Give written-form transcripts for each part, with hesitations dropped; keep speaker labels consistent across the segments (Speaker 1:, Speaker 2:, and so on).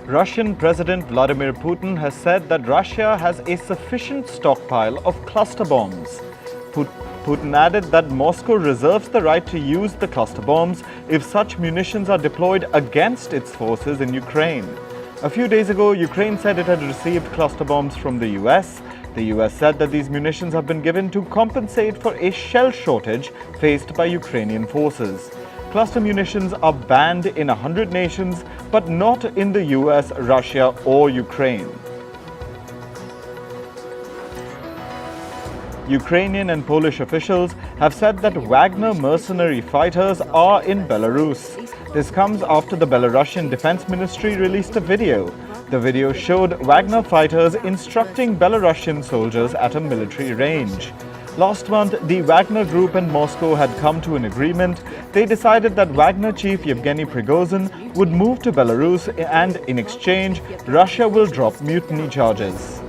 Speaker 1: Russian President Vladimir Putin has said that Russia has a sufficient stockpile of cluster bombs. Putin added that Moscow reserves the right to use the cluster bombs if such munitions are deployed against its forces in Ukraine. A few days ago, Ukraine said it had received cluster bombs from the US. The US said that these munitions have been given to compensate for a shell shortage faced by Ukrainian forces. Cluster munitions are banned in 100 nations, but not in the US, Russia, or Ukraine. Ukrainian and Polish officials have said that Wagner mercenary fighters are in Belarus. This comes after the Belarusian Defense Ministry released a video. The video showed Wagner fighters instructing Belarusian soldiers at a military range. Last month, the Wagner Group and Moscow had come to an agreement. They decided that Wagner chief Yevgeny Prigozhin would move to Belarus and, in exchange, Russia will drop mutiny charges.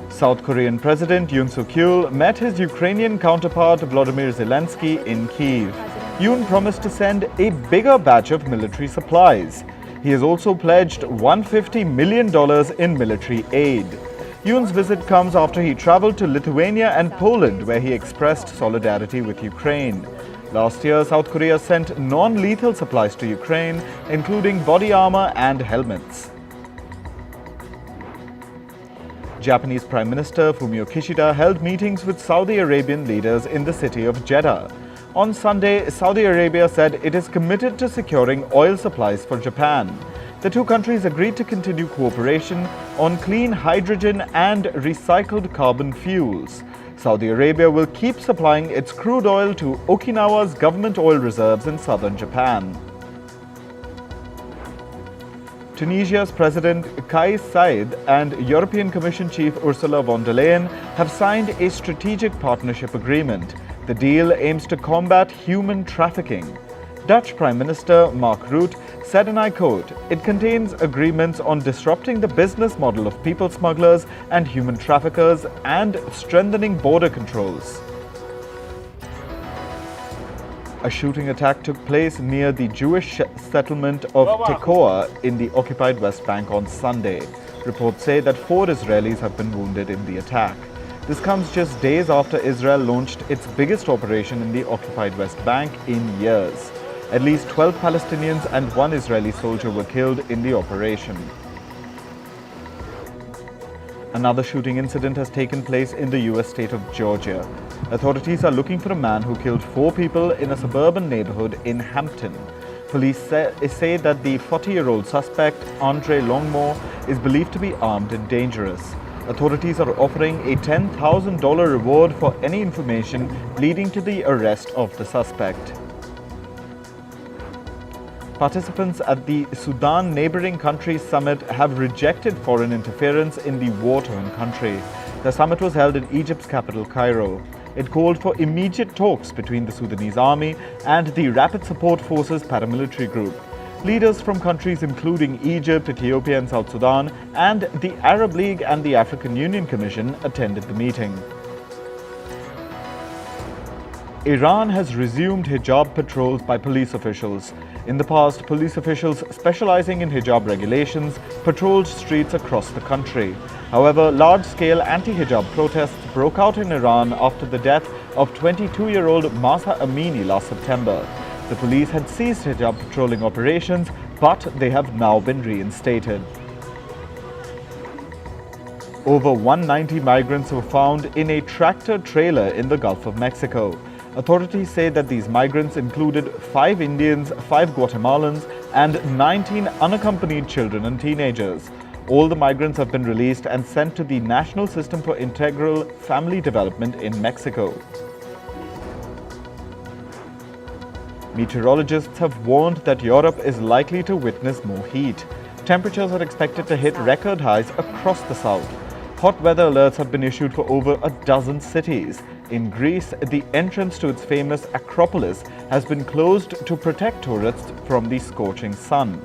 Speaker 1: South Korean President Yoon Suk-yeol met his Ukrainian counterpart Volodymyr Zelensky in Kyiv. Yoon promised to send a bigger batch of military supplies. He has also pledged $150 million in military aid. Yoon's visit comes after he traveled to Lithuania and Poland, where he expressed solidarity with Ukraine. Last year, South Korea sent non-lethal supplies to Ukraine, including body armor and helmets. Japanese Prime Minister Fumio Kishida held meetings with Saudi Arabian leaders in the city of Jeddah. On Sunday, Saudi Arabia said it is committed to securing oil supplies for Japan. The two countries agreed to continue cooperation on clean hydrogen and recycled carbon fuels. Saudi Arabia will keep supplying its crude oil to Okinawa's government oil reserves in southern Japan. Tunisia's President Kais Saied and European Commission Chief Ursula von der Leyen have signed a strategic partnership agreement. The deal aims to combat human trafficking. Dutch Prime Minister Mark Rutte said, and I quote, "It contains agreements on disrupting the business model of people smugglers and human traffickers and strengthening border controls." A shooting attack took place near the Jewish settlement of Tekoa in the occupied West Bank on Sunday. Reports say that 4 Israelis have been wounded in the attack. This comes just days after Israel launched its biggest operation in the occupied West Bank in years. At least 12 Palestinians and 1 Israeli soldier were killed in the operation. Another shooting incident has taken place in the US state of Georgia. Authorities are looking for a man who killed 4 people in a suburban neighborhood in Hampton. Police say that the 40-year-old suspect, Andre Longmore, is believed to be armed and dangerous. Authorities are offering a $10,000 reward for any information leading to the arrest of the suspect. Participants at the Sudan Neighboring Countries Summit have rejected foreign interference in the war-torn country. The summit was held in Egypt's capital, Cairo. It called for immediate talks between the Sudanese army and the Rapid Support Forces paramilitary group. Leaders from countries including Egypt, Ethiopia and South Sudan and the Arab League and the African Union Commission attended the meeting. Iran has resumed hijab patrols by police officials. In the past, police officials specializing in hijab regulations patrolled streets across the country. However, large-scale anti-hijab protests broke out in Iran after the death of 22-year-old Mahsa Amini last September. The police had ceased hijab patrolling operations, but they have now been reinstated. Over 190 migrants were found in a tractor-trailer in the Gulf of Mexico. Authorities say that these migrants included 5 Indians, 5 Guatemalans, and 19 unaccompanied children and teenagers. All the migrants have been released and sent to the National System for Integral Family Development in Mexico. Meteorologists have warned that Europe is likely to witness more heat. Temperatures are expected to hit record highs across the south. Hot weather alerts have been issued for over a dozen cities. In Greece, the entrance to its famous Acropolis has been closed to protect tourists from the scorching sun.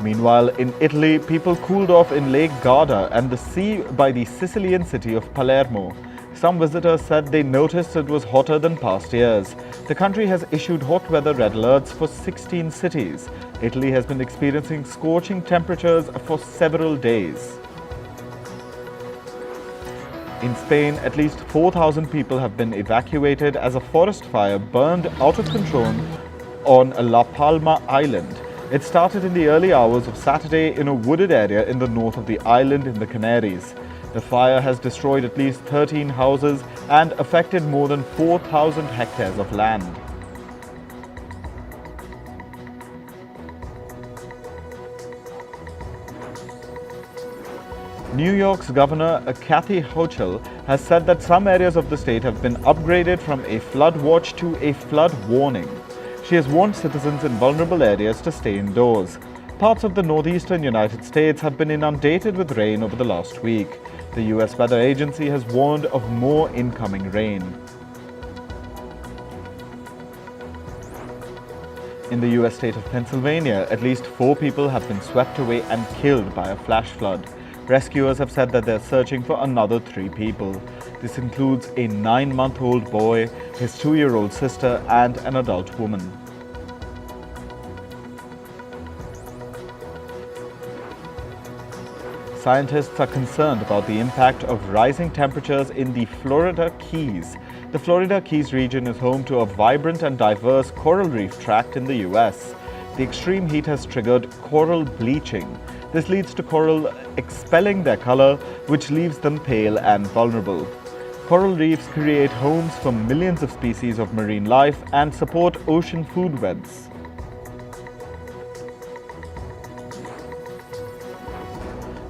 Speaker 1: Meanwhile, in Italy, people cooled off in Lake Garda and the sea by the Sicilian city of Palermo. Some visitors said they noticed it was hotter than past years. The country has issued hot weather red alerts for 16 cities. Italy has been experiencing scorching temperatures for several days. In Spain, at least 4,000 people have been evacuated as a forest fire burned out of control on La Palma Island. It started in the early hours of Saturday in a wooded area in the north of the island in the Canaries. The fire has destroyed at least 13 houses and affected more than 4,000 hectares of land. New York's Governor Kathy Hochul has said that some areas of the state have been upgraded from a flood watch to a flood warning. She has warned citizens in vulnerable areas to stay indoors. Parts of the northeastern United States have been inundated with rain over the last week. The U.S. Weather Agency has warned of more incoming rain. In the U.S. state of Pennsylvania, at least 4 people have been swept away and killed by a flash flood. Rescuers have said that they're searching for another 3 people. This includes a 9-month-old boy, his 2-year-old sister, and an adult woman. Scientists are concerned about the impact of rising temperatures in the Florida Keys. The Florida Keys region is home to a vibrant and diverse coral reef tract in the US. The extreme heat has triggered coral bleaching. This leads to coral expelling their color, which leaves them pale and vulnerable. Coral reefs create homes for millions of species of marine life and support ocean food webs.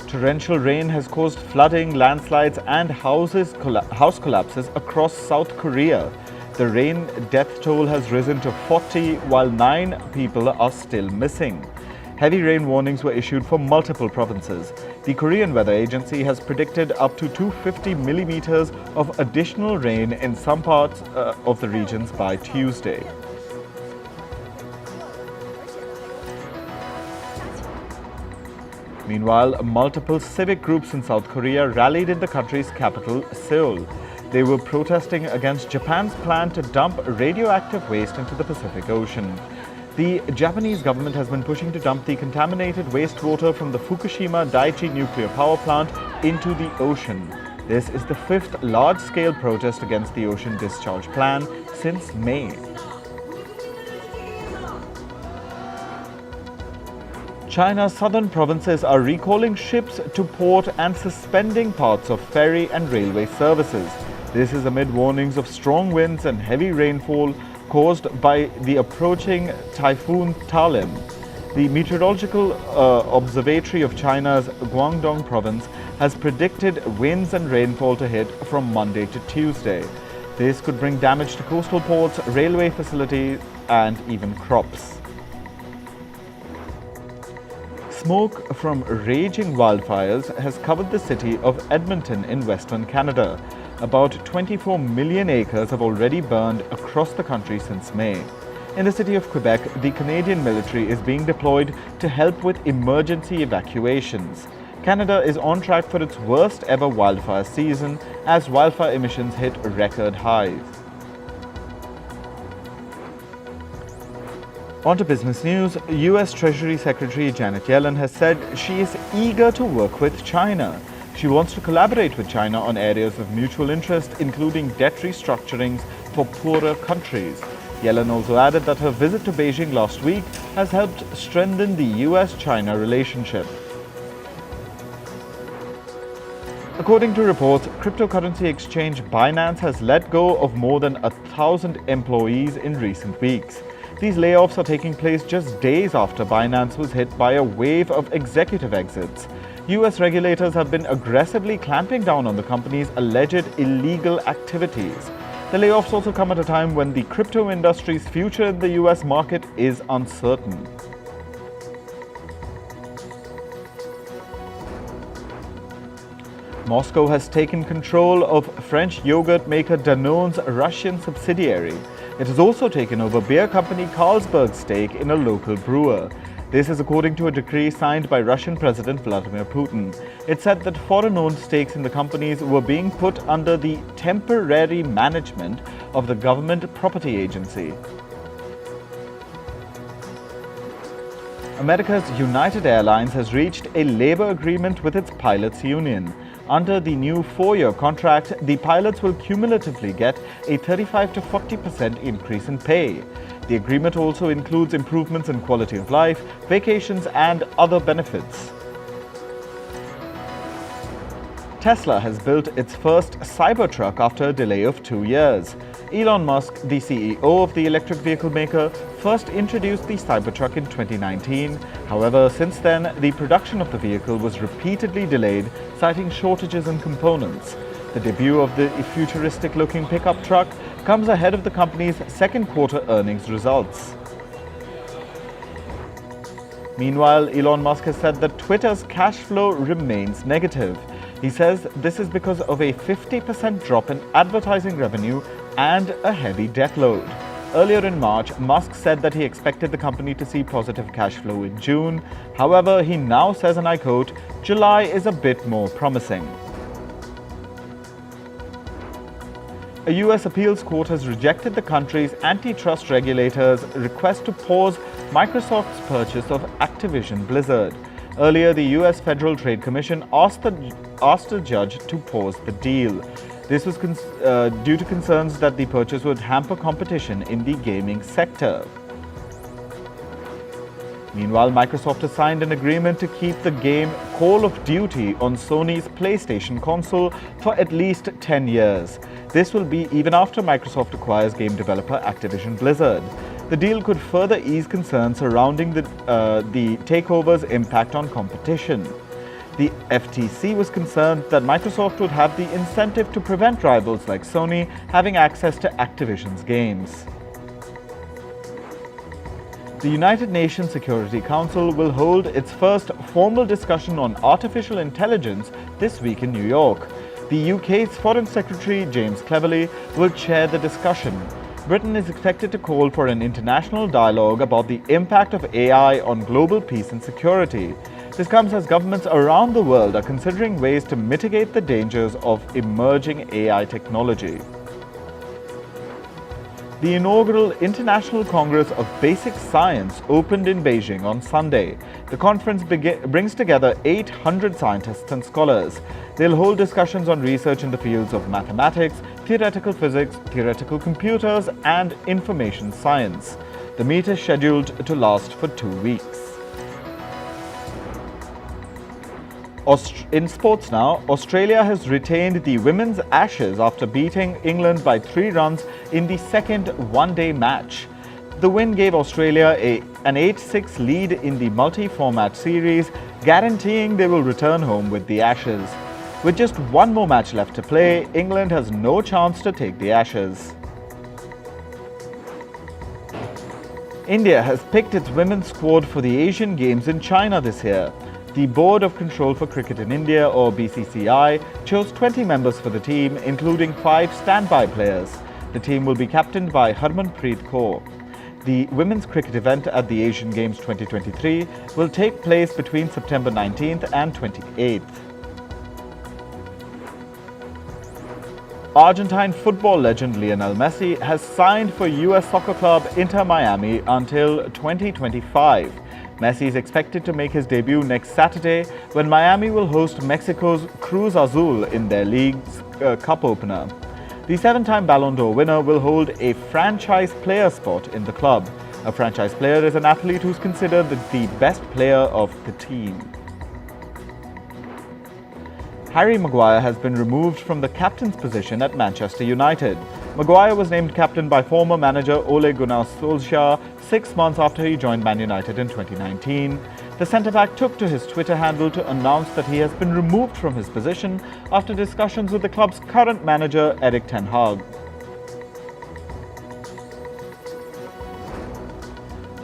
Speaker 1: Torrential rain has caused flooding, landslides, and house collapses across South Korea. The rain death toll has risen to 40, while 9 people are still missing. Heavy rain warnings were issued for multiple provinces. The Korean Weather Agency has predicted up to 250 millimeters of additional rain in some parts of the regions by Tuesday. Meanwhile, multiple civic groups in South Korea rallied in the country's capital, Seoul. They were protesting against Japan's plan to dump radioactive waste into the Pacific Ocean. The Japanese government has been pushing to dump the contaminated wastewater from the Fukushima Daiichi nuclear power plant into the ocean. This is the 5th large-scale protest against the ocean discharge plan since May. China's southern provinces are recalling ships to port and suspending parts of ferry and railway services. This is amid warnings of strong winds and heavy rainfall caused by the approaching Typhoon Talim. The Meteorological Observatory of China's Guangdong province has predicted winds and rainfall to hit from Monday to Tuesday. This could bring damage to coastal ports, railway facilities, and even crops. Smoke from raging wildfires has covered the city of Edmonton in western Canada. About 24 million acres have already burned across the country since May. In the city of Quebec, the Canadian military is being deployed to help with emergency evacuations. Canada is on track for its worst ever wildfire season as wildfire emissions hit record highs. On to business news. US Treasury Secretary Janet Yellen has said she is eager to work with China. She wants to collaborate with China on areas of mutual interest, including debt restructurings for poorer countries. Yellen also added that her visit to Beijing last week has helped strengthen the US-China relationship. According to reports, cryptocurrency exchange Binance has let go of more than 1,000 employees in recent weeks. These layoffs are taking place just days after Binance was hit by a wave of executive exits. US regulators have been aggressively clamping down on the company's alleged illegal activities. The layoffs also come at a time when the crypto industry's future in the US market is uncertain. Moscow has taken control of French yogurt maker Danone's Russian subsidiary. It has also taken over beer company Carlsberg's stake in a local brewer. This is according to a decree signed by Russian President Vladimir Putin. It said that foreign-owned stakes in the companies were being put under the temporary management of the government property agency. America's United Airlines has reached a labor agreement with its pilots' union. Under the new 4-year contract, the pilots will cumulatively get a 35 to 40% increase in pay. The agreement also includes improvements in quality of life, vacations, and other benefits. Tesla has built its first Cybertruck after a delay of 2 years. Elon Musk, the CEO of the electric vehicle maker, first introduced the Cybertruck in 2019. However, since then, the production of the vehicle was repeatedly delayed, citing shortages in components. The debut of the futuristic-looking pickup truck comes ahead of the company's second quarter earnings results. Meanwhile, Elon Musk has said that Twitter's cash flow remains negative. He says this is because of a 50% drop in advertising revenue and a heavy debt load. Earlier in March, Musk said that he expected the company to see positive cash flow in June. However, he now says, and I quote, "July is a bit more promising." A US appeals court has rejected the country's antitrust regulator's request to pause Microsoft's purchase of Activision Blizzard. Earlier, the US Federal Trade Commission asked the judge to pause the deal. This was due to concerns that the purchase would hamper competition in the gaming sector. Meanwhile, Microsoft has signed an agreement to keep the game Call of Duty on Sony's PlayStation console for at least 10 years. This will be even after Microsoft acquires game developer Activision Blizzard. The deal could further ease concerns surrounding the takeover's impact on competition. The FTC was concerned that Microsoft would have the incentive to prevent rivals like Sony having access to Activision's games. The United Nations Security Council will hold its first formal discussion on artificial intelligence this week in New York. The UK's Foreign Secretary James Cleverly will chair the discussion. Britain is expected to call for an international dialogue about the impact of AI on global peace and security. This comes as governments around the world are considering ways to mitigate the dangers of emerging AI technology. The inaugural International Congress of Basic Science opened in Beijing on Sunday. The conference brings together 800 scientists and scholars. They'll hold discussions on research in the fields of mathematics, theoretical physics, theoretical computers, and information science. The meet is scheduled to last for 2 weeks. In sports now, Australia has retained the women's Ashes after beating England by 3 runs in the second one-day match. The win gave Australia an 8-6 lead in the multi-format series, guaranteeing they will return home with the Ashes. With just one more match left to play, England has no chance to take the Ashes. India has picked its women's squad for the Asian Games in China this year. The Board of Control for Cricket in India, or BCCI, chose 20 members for the team, including 5 standby players. The team will be captained by Harmanpreet Kaur. The women's cricket event at the Asian Games 2023 will take place between September 19th and 28th. Argentine football legend Lionel Messi has signed for US soccer club Inter Miami until 2025. Messi is expected to make his debut next Saturday when Miami will host Mexico's Cruz Azul in their league's cup opener. The 7-time Ballon d'Or winner will hold a franchise player spot in the club. A franchise player is an athlete who's considered the best player of the team. Harry Maguire has been removed from the captain's position at Manchester United. Maguire was named captain by former manager Ole Gunnar Solskjaer 6 months after he joined Man United in 2019. The centre-back took to his Twitter handle to announce that he has been removed from his position after discussions with the club's current manager Erik ten Hag.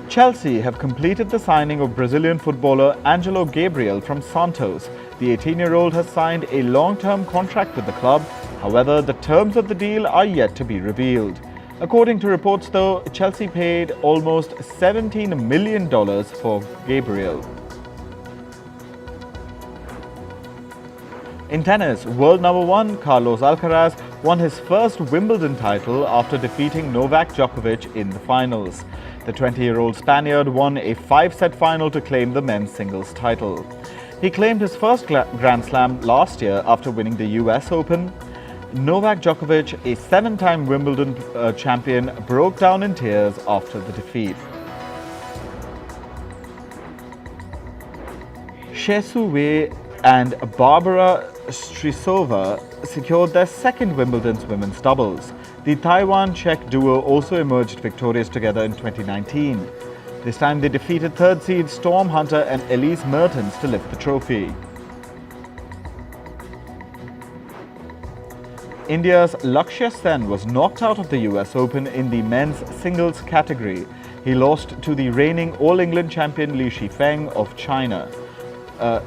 Speaker 1: Chelsea have completed the signing of Brazilian footballer Angelo Gabriel from Santos. The 18-year-old has signed a long-term contract with the club. However, the terms of the deal are yet to be revealed. According to reports, though, Chelsea paid almost $17 million for Gabriel. In tennis, world number one Carlos Alcaraz won his first Wimbledon title after defeating Novak Djokovic in the finals. The 20-year-old Spaniard won a 5-set final to claim the men's singles title. He claimed his first Grand Slam last year after winning the US Open. Novak Djokovic, a 7-time Wimbledon champion, broke down in tears after the defeat. Xie Su Wei and Barbara Strycova secured their second Wimbledon's women's doubles. The Taiwan-Czech duo also emerged victorious together in 2019. This time they defeated third seed Storm Hunter and Elise Mertens to lift the trophy. India's Lakshya Sen was knocked out of the US Open in the men's singles category. He lost to the reigning All-England champion Li Shifeng of China.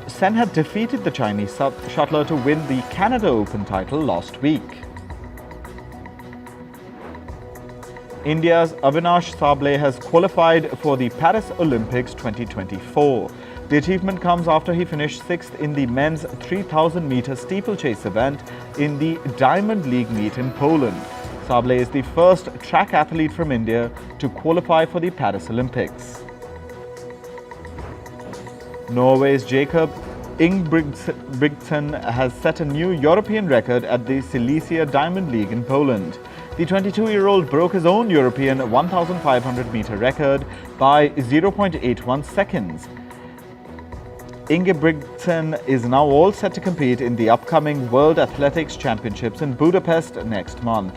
Speaker 1: Sen had defeated the Chinese shuttler to win the Canada Open title last week. India's Avinash Sable has qualified for the Paris Olympics 2024. The achievement comes after he finished 6th in the men's 3,000-meter steeplechase event in the Diamond League meet in Poland. Sable is the first track athlete from India to qualify for the Paris Olympics. Norway's Jakob Ingebrigtsen has set a new European record at the Silesia Diamond League in Poland. The 22-year-old broke his own European 1,500-meter record by 0.81 seconds. Ingebrigtsen is now all set to compete in the upcoming World Athletics Championships in Budapest next month.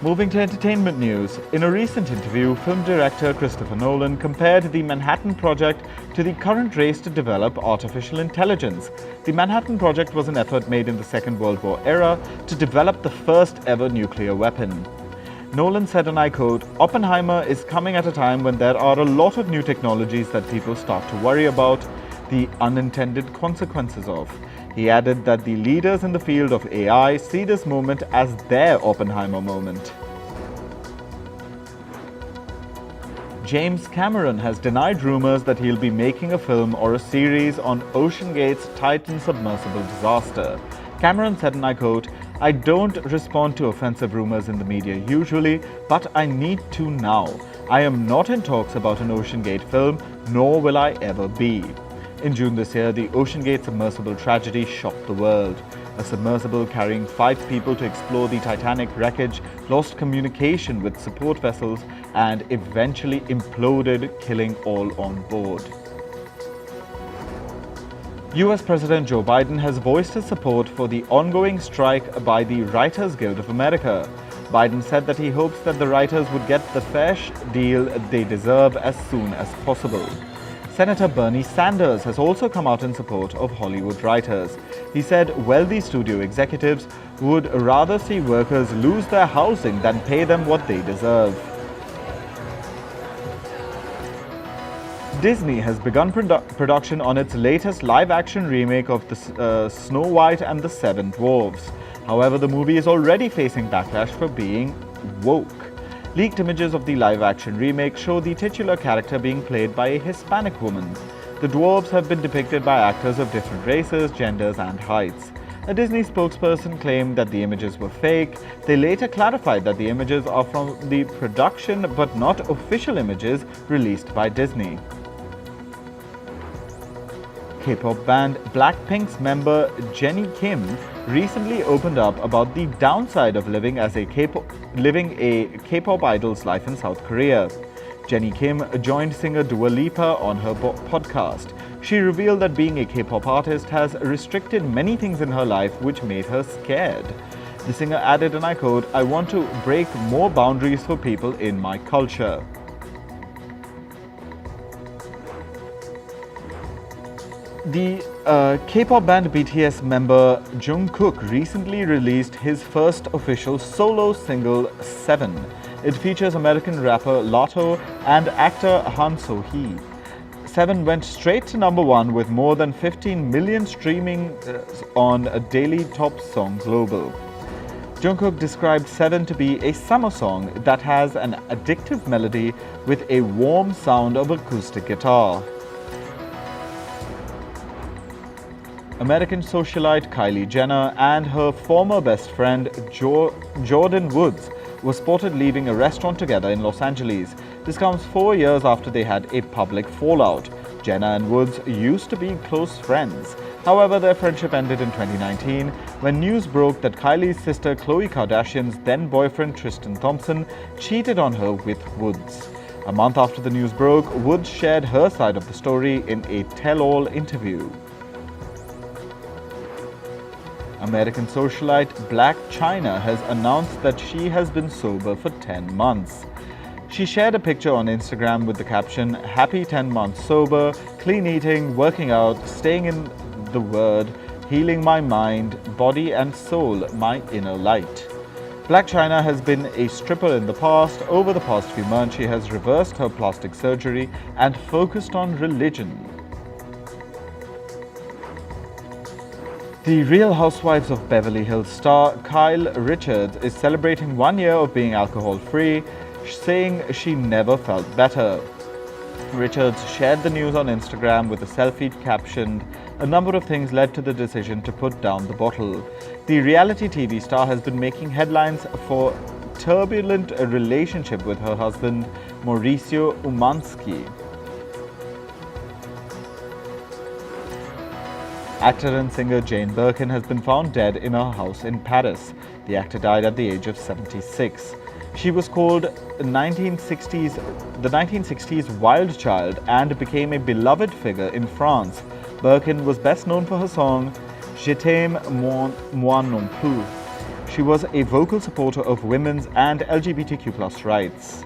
Speaker 1: Moving to entertainment news, in a recent interview, film director Christopher Nolan compared the Manhattan Project to the current race to develop artificial intelligence. The Manhattan Project was an effort made in the Second World War era to develop the first ever nuclear weapon. Nolan said, and I quote, "Oppenheimer is coming at a time when there are a lot of new technologies that people start to worry about the unintended consequences of." He added that the leaders in the field of AI see this moment as their Oppenheimer moment. James Cameron has denied rumors that he'll be making a film or a series on OceanGate's Titan submersible disaster. Cameron said, and I quote, "I don't respond to offensive rumors in the media usually, but I need to now. I am not in talks about an OceanGate film, nor will I ever be." In June this year, the OceanGate submersible tragedy shocked the world. A submersible carrying 5 people to explore the Titanic wreckage lost communication with support vessels and eventually imploded, killing all on board. US President Joe Biden has voiced his support for the ongoing strike by the Writers Guild of America. Biden said that he hopes that the writers would get the fair deal they deserve as soon as possible. Senator Bernie Sanders has also come out in support of Hollywood writers. He said wealthy studio executives would rather see workers lose their housing than pay them what they deserve. Disney has begun production on its latest live-action remake of the Snow White and the Seven Dwarfs. However, the movie is already facing backlash for being woke. Leaked images of the live-action remake show the titular character being played by a Hispanic woman. The dwarves have been depicted by actors of different races, genders, and heights. A Disney spokesperson claimed that the images were fake. They later clarified that the images are from the production but not official images released by Disney. K-pop band Blackpink's member Jennie Kim recently opened up about the downside of living a K-pop idol's life in South Korea. Jennie Kim joined singer Dua Lipa on her podcast. She revealed that being a K-pop artist has restricted many things in her life which made her scared. The singer added, and I quote, "I want to break more boundaries for people in my culture." The K-pop band BTS member Jungkook recently released his first official solo single, Seven. It features American rapper Latto and actor Han So-hee. Seven went straight to #1 with more than 15 million streaming on a daily top song global. Jungkook described Seven to be a summer song that has an addictive melody with a warm sound of acoustic guitar. American socialite Kylie Jenner and her former best friend Jordan Woods were spotted leaving a restaurant together in Los Angeles. This comes 4 years after they had a public fallout. Jenner and Woods used to be close friends. However, their friendship ended in 2019 when news broke that Kylie's sister Khloe Kardashian's then boyfriend Tristan Thompson cheated on her with Woods. A month after the news broke, Woods shared her side of the story in a tell-all interview. American socialite Blac Chyna has announced that she has been sober for 10 months. She shared a picture on Instagram with the caption, "Happy 10 months sober, clean eating, working out, staying in the Word, healing my mind, body and soul, my inner light." Blac Chyna has been a stripper in the past. Over the past few months, she has reversed her plastic surgery and focused on religion. The Real Housewives of Beverly Hills star Kyle Richards is celebrating 1 year of being alcohol-free, saying she never felt better. Richards shared the news on Instagram with a selfie captioned, "A number of things led to the decision to put down the bottle." The reality TV star has been making headlines for turbulent relationship with her husband, Mauricio Umansky. Actor and singer Jane Birkin has been found dead in her house in Paris. The actor died at the age of 76. She was called the 1960s wild child and became a beloved figure in France. Birkin was best known for her song Je t'aime moi non plus. She was a vocal supporter of women's and LGBTQ+ rights.